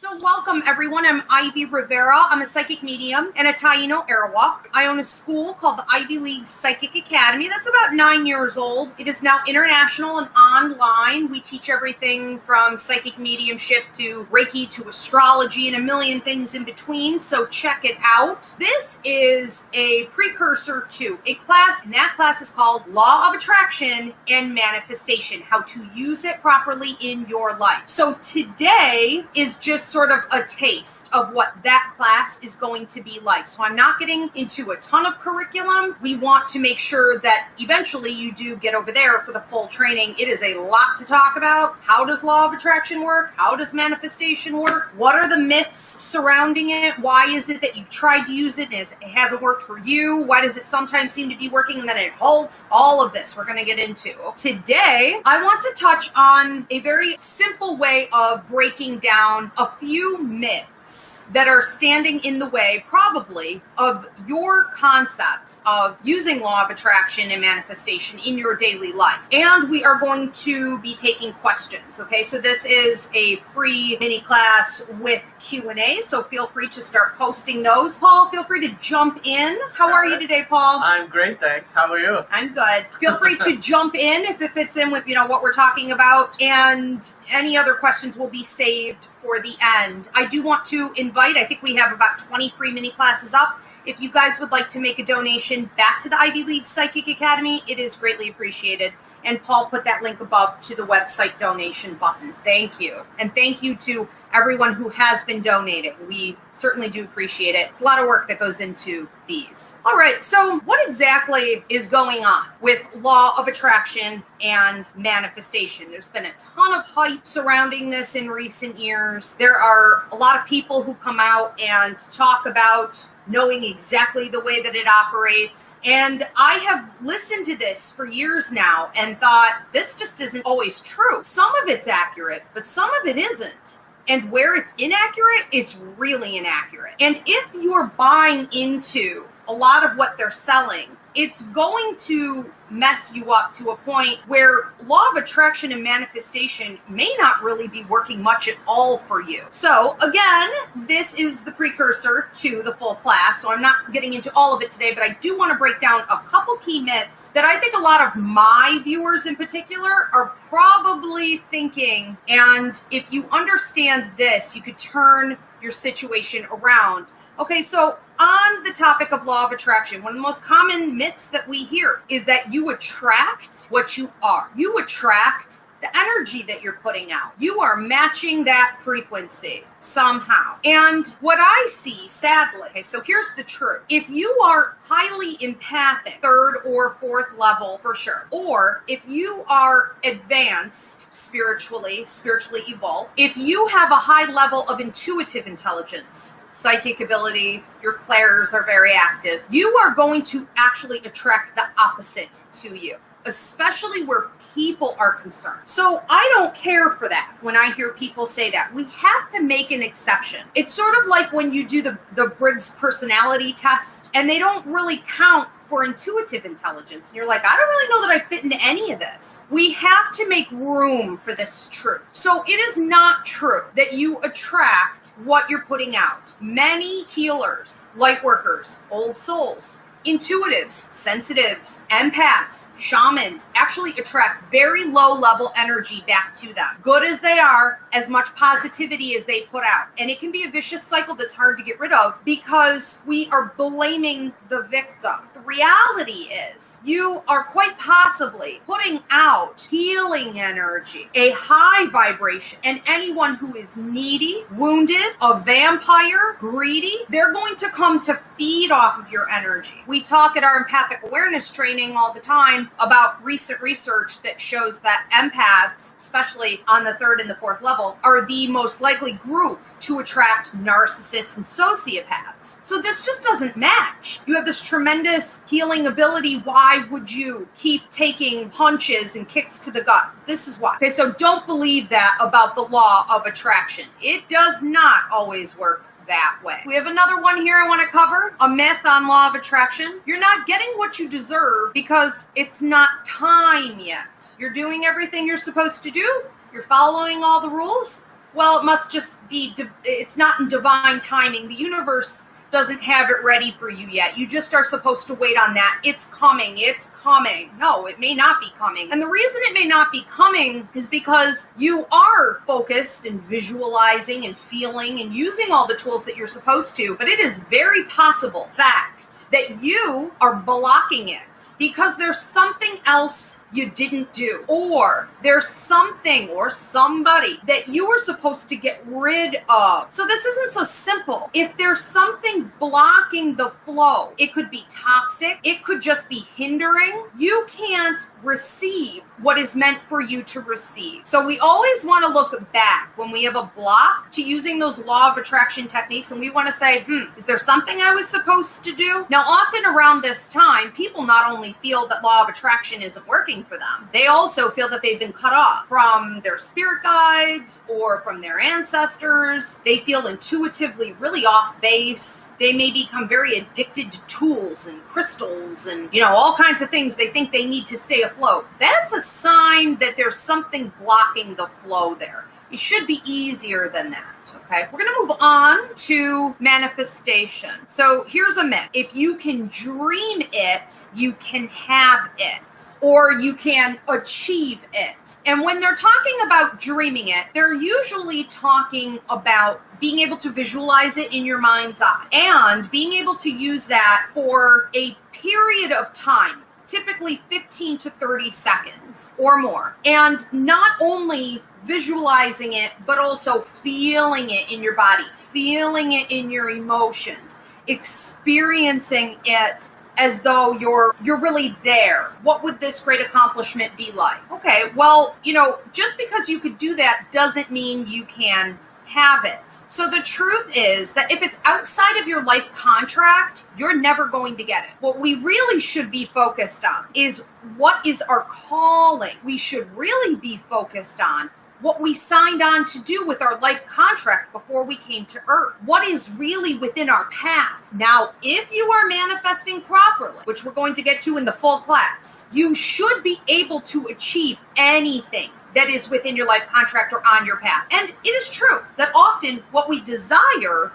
So welcome everyone, I'm Ivy Rivera. I'm a psychic medium and a Taino Airwalk. I own a school called the Ivy League Psychic Academy that's about 9 years old. It is now international and online. We teach everything from psychic mediumship to Reiki to astrology and a million things in between, so check it out. This is a precursor to a class, and that class is called Law of Attraction and Manifestation, how to use it properly in your life. So today is just sort of a taste of what that class is going to be like. So I'm not getting into a ton of curriculum. We want to make sure that eventually you do get over there for the full training. It is a lot to talk about. How does law of attraction work? How does manifestation work? What are the myths surrounding it? Why is it that you've tried to use it and it hasn't worked for you? Why does it sometimes seem to be working and then it halts? All of this we're going to get into. Today, I want to touch on a very simple way of breaking down a few myths that are standing in the way, probably, of your concepts of using law of attraction and manifestation in your daily life. And we are going to be taking questions, okay? So this is a free mini class with Q&A, so feel free to start posting those. Paul, feel free to jump in. How are you today, Paul? I'm great, thanks. How are you? I'm good. Feel free to jump in if it fits in with, what we're talking about, and any other questions will be saved for the end. I do want to invite, I think we have about 20 free mini classes up. If you guys would like to make a donation back to the Ivy League Psychic Academy, it is greatly appreciated. And Paul put that link above to the website donation button. Thank you. And thank you to everyone who has been donating. We certainly do appreciate it. It's a lot of work that goes into these. All right, so what exactly is going on with law of attraction and manifestation? There's been a ton of hype surrounding this in recent years. There are a lot of people who come out and talk about knowing exactly the way that it operates. And I have listened to this for years now and thought, this just isn't always true. Some of it's accurate, but some of it isn't. And where it's inaccurate, it's really inaccurate. And if you're buying into a lot of what they're selling, it's going to mess you up to a point where law of attraction and manifestation may not really be working much at all for you. So again, this is the precursor to the full class, so I'm not getting into all of it today, but I do want to break down a couple key myths that I think a lot of my viewers in particular are probably thinking, and if you understand this, you could turn your situation around. Okay, so on the topic of law of attraction, one of the most common myths that we hear is that you attract what you are. You attract the energy that you're putting out. You are matching that frequency somehow. And what I see, sadly, okay, so here's the truth. If you are highly empathic, third or fourth level for sure, or if you are advanced spiritually evolved, if you have a high level of intuitive intelligence, psychic ability, your clairs are very active, you are going to actually attract the opposite to you, especially where people are concerned. So I don't care for that when I hear people say that. We have to make an exception. It's sort of like when you do the Briggs personality test and they don't really count for intuitive intelligence. And you're like, I don't really know that I fit into any of this. We have to make room for this truth. So it is not true that you attract what you're putting out. Many healers, light workers, old souls, intuitives, sensitives, empaths, shamans actually attract very low level energy back to them. Good as they are, as much positivity as they put out. And it can be a vicious cycle that's hard to get rid of because we are blaming the victim. The reality is you are quite possibly putting out healing energy, a high vibration, and anyone who is needy, wounded, a vampire, greedy, they're going to come to feed off of your energy. We talk at our empathic awareness training all the time about recent research that shows that empaths, especially on the third and the fourth level, are the most likely group to attract narcissists and sociopaths. So this just doesn't match. You have this tremendous healing ability. Why would you keep taking punches and kicks to the gut? This is why. Okay, so don't believe that about the law of attraction. It does not always work that way. We have another one here I want to cover, a myth on law of attraction. You're not getting what you deserve because it's not time yet. You're doing everything you're supposed to do. You're following all the rules. well, it must just be, it's not in divine timing. The universe doesn't have it ready for you yet. You just are supposed to wait on that. It's coming. It's coming. No, it may not be coming. And the reason it may not be coming is because you are focused and visualizing and feeling and using all the tools that you're supposed to, but it is very possible, fact, that you are blocking it because there's something else you didn't do, or there's something or somebody that you were supposed to get rid of. So this isn't so simple. If there's something blocking the flow, it could be toxic, it could just be hindering. You can't receive what is meant for you to receive. So we always want to look back when we have a block to using those law of attraction techniques, and we want to say, is there something I was supposed to do? Now, often around this time, people not only feel that law of attraction isn't working for them, they also feel that they've been cut off from their spirit guides or from their ancestors. They feel intuitively really off base. They may become very addicted to tools and crystals and, all kinds of things. They think they need to stay afloat. That's a sign that there's something blocking the flow there. It should be easier than that. Okay, we're going to move on to manifestation. So here's a myth. If you can dream it, you can have it, or you can achieve it. And when they're talking about dreaming it, they're usually talking about being able to visualize it in your mind's eye and being able to use that for a period of time, typically 15 to 30 seconds or more. And not only visualizing it, but also feeling it in your body, feeling it in your emotions, experiencing it as though you're really there. What would this great accomplishment be like? Okay, well, just because you could do that doesn't mean you can have it. So the truth is that if it's outside of your life contract, you're never going to get it. What we really should be focused on is what is our calling. We should really be focused on what we signed on to do with our life contract before we came to Earth. What is really within our path. Now, if you are manifesting properly, which we're going to get to in the full class, you should be able to achieve anything that is within your life contract or on your path. And it is true that often what we desire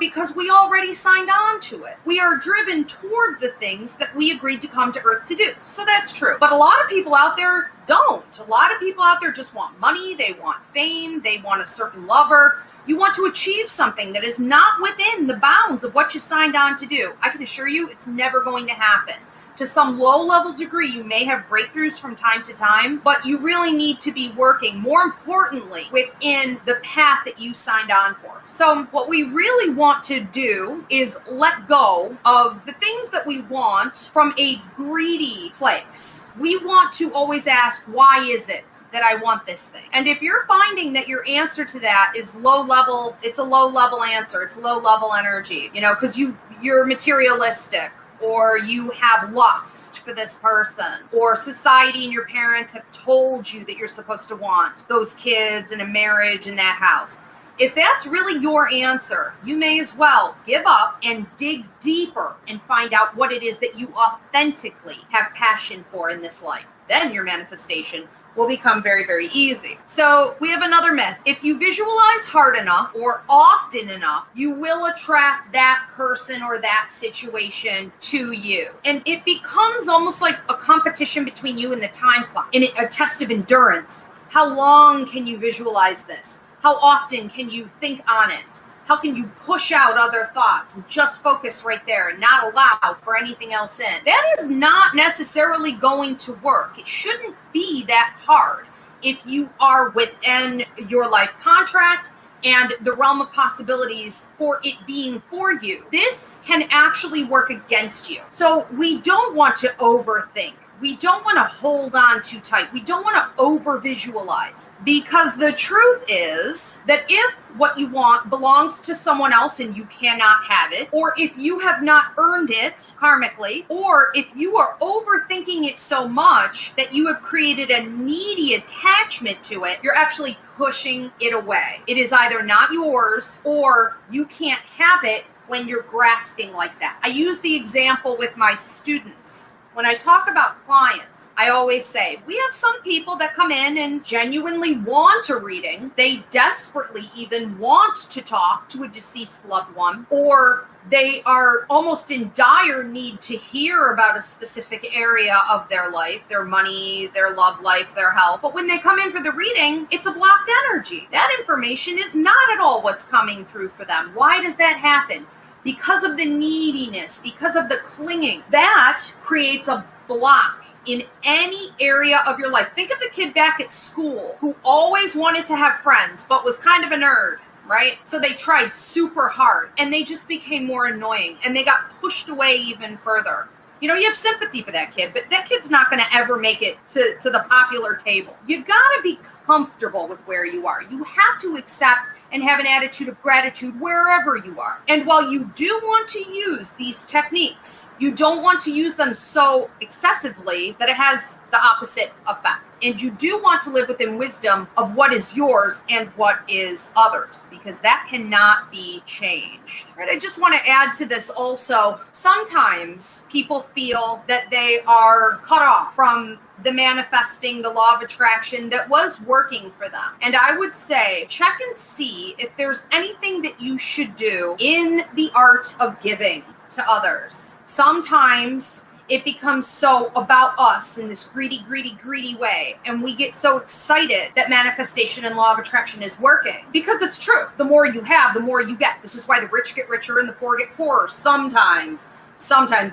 because we already signed on to it. We are driven toward the things that we agreed to come to Earth to do. So that's true. But a lot of people out there don't. A lot of people out there just want money, they want fame, they want a certain lover. You want to achieve something that is not within the bounds of what you signed on to do. I can assure you it's never going to happen. To some low-level degree, you may have breakthroughs from time to time, but you really need to be working, more importantly, within the path that you signed on for. So what we really want to do is let go of the things that we want from a greedy place. We want to always ask, why is it that I want this thing? And if you're finding that your answer to that is low-level, it's a low-level answer, it's low-level energy, because you're materialistic, or you have lust for this person, or society and your parents have told you that you're supposed to want those kids and a marriage in that house. If that's really your answer, you may as well give up and dig deeper and find out what it is that you authentically have passion for in this life. Then your manifestation will become very, very easy. So we have another myth. If you visualize hard enough or often enough, you will attract that person or that situation to you. And it becomes almost like a competition between you and the time clock, and a test of endurance. How long can you visualize this? How often can you think on it? How can you push out other thoughts and just focus right there and not allow for anything else in? That is not necessarily going to work. It shouldn't be that hard if you are within your life contract and the realm of possibilities for it being for you. This can actually work against you. So we don't want to overthink. We don't want to hold on too tight. We don't want to over visualize, because the truth is that if what you want belongs to someone else and you cannot have it, or if you have not earned it karmically, or if you are overthinking it so much that you have created a needy attachment to it, you're actually pushing it away. It is either not yours or you can't have it when you're grasping like that. I use the example with my students When I talk about clients, I always say, we have some people that come in and genuinely want a reading. They desperately even want to talk to a deceased loved one, or they are almost in dire need to hear about a specific area of their life, their money, their love life, their health. But when they come in for the reading, it's a blocked energy. That information is not at all what's coming through for them. Why does that happen? Because of the neediness, because of the clinging. That creates a block in any area of your life. Think of the kid back at school who always wanted to have friends, but was kind of a nerd, right? So they tried super hard and they just became more annoying and they got pushed away even further. You know, you have sympathy for that kid, but that kid's not going to ever make it to the popular table. You got to be comfortable with where you are. You have to accept and have an attitude of gratitude wherever you are. And while you do want to use these techniques, you don't want to use them so excessively that it has the opposite effect. And you do want to live within wisdom of what is yours and what is others, because that cannot be changed. Right? I just want to add to this also, sometimes people feel that they are cut off from the manifesting, the law of attraction that was working for them. And I would say, check and see if there's anything that you should do in the art of giving to others. Sometimes it becomes so about us in this greedy, greedy, greedy way. And we get so excited that manifestation and law of attraction is working. Because it's true. The more you have, the more you get. This is why the rich get richer and the poor get poorer. Sometimes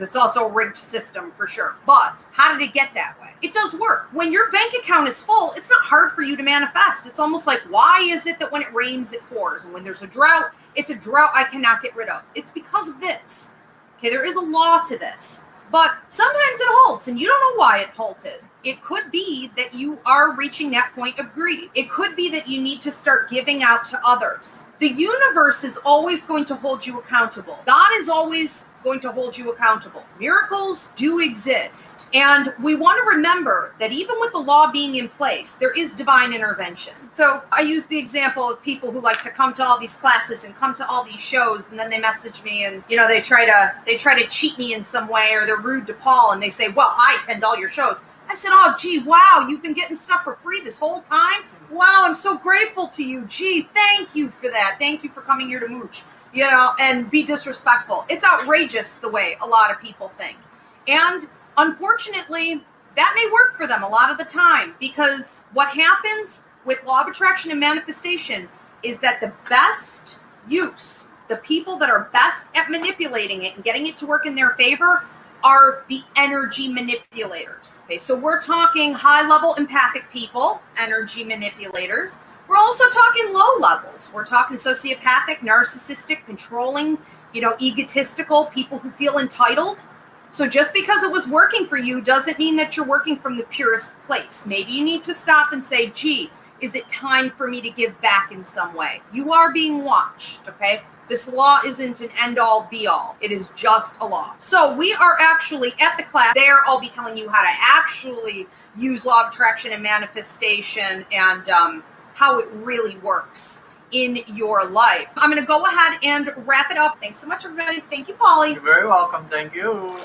it's also a rigged system for sure. But how did it get that way? It does work. When your bank account is full, it's not hard for you to manifest. It's almost like, why is it that when it rains, it pours? And when there's a drought, it's a drought I cannot get rid of. It's because of this. Okay, there is a law to this. But sometimes it halts, and you don't know why it halted. It could be that you are reaching that point of greed. It could be that you need to start giving out to others. The universe is always going to hold you accountable. God is always going to hold you accountable. Miracles do exist. And we want to remember that even with the law being in place, there is divine intervention. So I use the example of people who like to come to all these classes and come to all these shows, and then they message me and, you know, they try to cheat me in some way, or they're rude to Paul and they say, well, I attend all your shows. I said, oh, gee, wow, you've been getting stuff for free this whole time? Wow, I'm so grateful to you. Gee, thank you for that. Thank you for coming here to mooch, you know, and be disrespectful. It's outrageous the way a lot of people think. And unfortunately, that may work for them a lot of the time, because what happens with law of attraction and manifestation is that the best use, the people that are best at manipulating it and getting it to work in their favor, are the energy manipulators. Okay, so we're talking high-level empathic people, energy manipulators. We're also talking low levels. We're talking sociopathic, narcissistic, controlling, you know, egotistical, people who feel entitled. So just because it was working for you doesn't mean that you're working from the purest place. Maybe you need to stop and say, gee, is it time for me to give back in some way? You are being watched, okay? This law isn't an end-all, be-all. It is just a law. So we are actually at the class. There, I'll be telling you how to actually use law of attraction and manifestation and how it really works in your life. I'm going to go ahead and wrap it up. Thanks so much, everybody. Thank you, Polly. You're very welcome. Thank you.